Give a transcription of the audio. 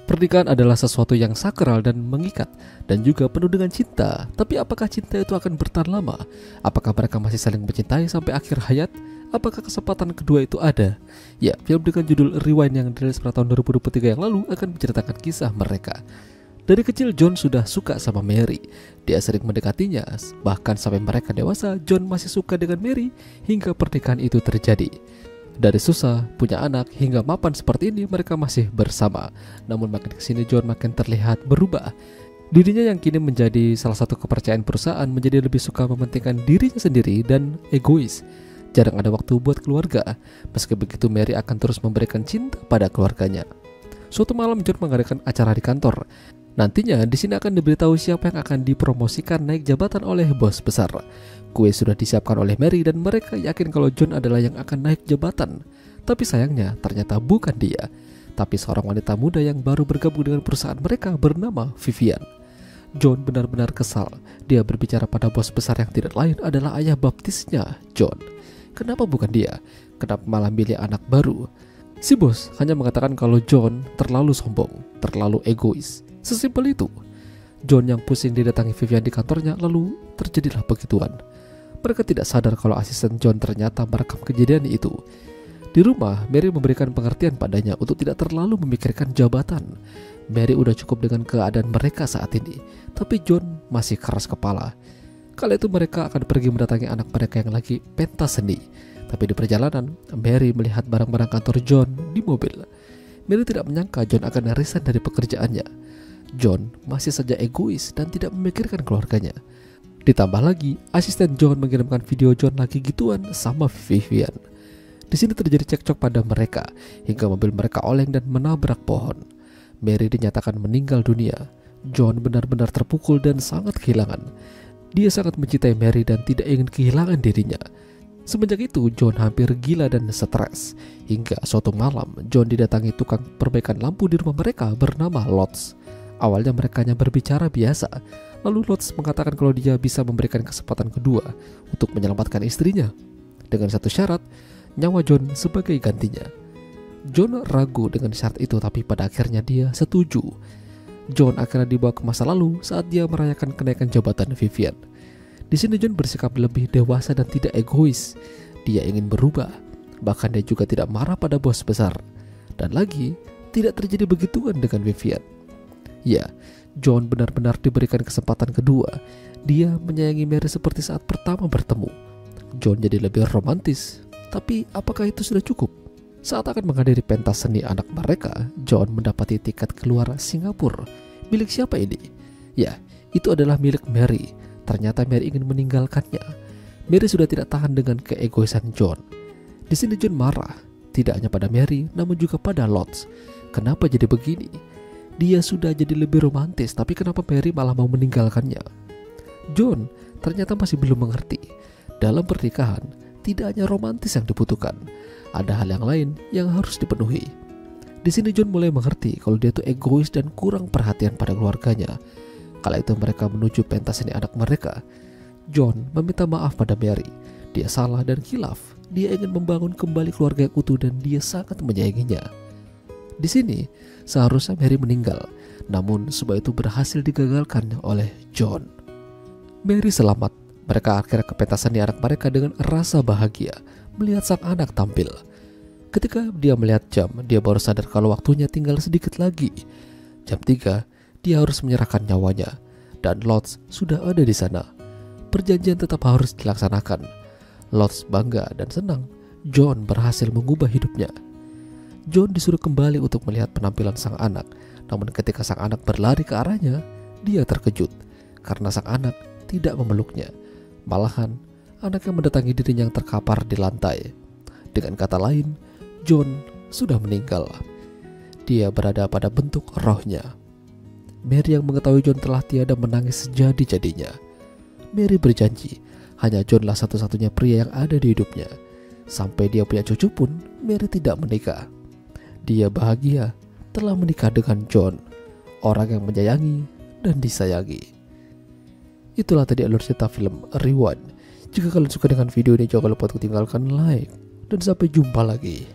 Pernikahan adalah sesuatu yang sakral dan mengikat, dan juga penuh dengan cinta. Tapi apakah cinta itu akan bertahan lama? Apakah mereka masih saling mencintai sampai akhir hayat? Apakah kesempatan kedua itu ada? Ya, film dengan judul Rewind yang dirilis pada tahun 2023 yang lalu akan menceritakan kisah mereka. Dari kecil John sudah suka sama Mary. Dia sering mendekatinya, bahkan sampai mereka dewasa John masih suka dengan Mary hingga pernikahan itu terjadi. Dari susah, punya anak, hingga mapan seperti ini mereka masih bersama. Namun makin kesini John makin terlihat berubah. Dirinya yang kini menjadi salah satu kepercayaan perusahaan menjadi lebih suka mementingkan dirinya sendiri dan egois. Jarang ada waktu buat keluarga. Meski begitu Mary akan terus memberikan cinta pada keluarganya. Suatu malam John mengadakan acara di kantor. Nantinya di sini akan diberitahu siapa yang akan dipromosikan naik jabatan oleh bos besar. Kue sudah disiapkan oleh Mary dan mereka yakin kalau John adalah yang akan naik jabatan. Tapi sayangnya ternyata bukan dia, tapi seorang wanita muda yang baru bergabung dengan perusahaan mereka bernama Vivian. John benar-benar kesal. Dia berbicara pada bos besar yang tidak lain adalah ayah baptisnya John. Kenapa bukan dia? Kenapa malah milih anak baru? Si bos hanya mengatakan kalau John terlalu sombong, terlalu egois. Sesimpel itu. John yang pusing didatangi Vivian di kantornya, lalu terjadilah begituan. Mereka tidak sadar kalau asisten John ternyata merekam kejadian itu. Di rumah, Mary memberikan pengertian padanya untuk tidak terlalu memikirkan jabatan. Mary udah cukup dengan keadaan mereka saat ini, tapi John masih keras kepala. Kala itu mereka akan pergi mendatangi anak mereka yang lagi pentas seni. Tapi di perjalanan, Mary melihat barang-barang kantor John di mobil. Mary tidak menyangka John akan resign dari pekerjaannya. John masih saja egois dan tidak memikirkan keluarganya. Ditambah lagi, asisten John mengirimkan video John lagi gituan sama Vivian. Di sini terjadi cekcok pada mereka hingga mobil mereka oleng dan menabrak pohon. Mary dinyatakan meninggal dunia. John benar-benar terpukul dan sangat kehilangan. Dia sangat mencintai Mary dan tidak ingin kehilangan dirinya. Semenjak itu John hampir gila dan stres. Hingga suatu malam John didatangi tukang perbaikan lampu di rumah mereka bernama Lotz. Awalnya mereka hanya berbicara biasa. Lalu Lotz mengatakan kalau dia bisa memberikan kesempatan kedua untuk menyelamatkan istrinya, dengan satu syarat, nyawa John sebagai gantinya. John ragu dengan syarat itu, tapi pada akhirnya dia setuju. John akhirnya dibawa ke masa lalu saat dia merayakan kenaikan jabatan Vivian. Di sini John bersikap lebih dewasa dan tidak egois. Dia ingin berubah. Bahkan dia juga tidak marah pada bos besar. Dan lagi, tidak terjadi begituan dengan Vivian. Ya, John benar-benar diberikan kesempatan kedua. Dia menyayangi Mary seperti saat pertama bertemu. John jadi lebih romantis. Tapi apakah itu sudah cukup? Saat akan menghadiri pentas seni anak mereka, John mendapati tiket keluar Singapura. Milik siapa ini? Ya, itu adalah milik Mary. Ternyata Mary ingin meninggalkannya. Mary sudah tidak tahan dengan keegoisan John. Di sini John marah, tidak hanya pada Mary, namun juga pada Lotz. Kenapa jadi begini? Dia sudah jadi lebih romantis, tapi kenapa Mary malah mau meninggalkannya? John ternyata masih belum mengerti. Dalam pernikahan, tidak hanya romantis yang dibutuhkan. Ada hal yang lain yang harus dipenuhi. Di sini John mulai mengerti kalau dia tuh egois dan kurang perhatian pada keluarganya. Kala itu mereka menuju pentas ini anak mereka. John meminta maaf pada Mary. Dia salah dan khilaf. Dia ingin membangun kembali keluarga yang utuh dan dia sangat menyayanginya. Di sini seharusnya Mary meninggal, namun semua itu berhasil digagalkan oleh John. Mary selamat. Mereka akhirnya ke pentas seni anak mereka dengan rasa bahagia melihat sang anak tampil. Ketika dia melihat jam, dia baru sadar kalau waktunya tinggal sedikit lagi. Jam 3, dia harus menyerahkan nyawanya. Dan Lotz sudah ada di sana. Perjanjian tetap harus dilaksanakan. Lotz bangga dan senang. John berhasil mengubah hidupnya. John disuruh kembali untuk melihat penampilan sang anak. Namun ketika sang anak berlari ke arahnya, dia terkejut karena sang anak tidak memeluknya. Malahan, anaknya mendatangi dirinya yang terkapar di lantai. Dengan kata lain, John sudah meninggal. Dia berada pada bentuk rohnya. Mary yang mengetahui John telah tiada menangis sejadi-jadinya. Mary berjanji, hanya Johnlah satu-satunya pria yang ada di hidupnya. Sampai dia punya cucu pun, Mary tidak menikah. Dia bahagia telah menikah dengan John, orang yang menyayangi dan disayangi. Itulah tadi alur cerita film Rewind. Jika kalian suka dengan video ini, jangan lupa untuk tinggalkan like. Dan sampai jumpa lagi.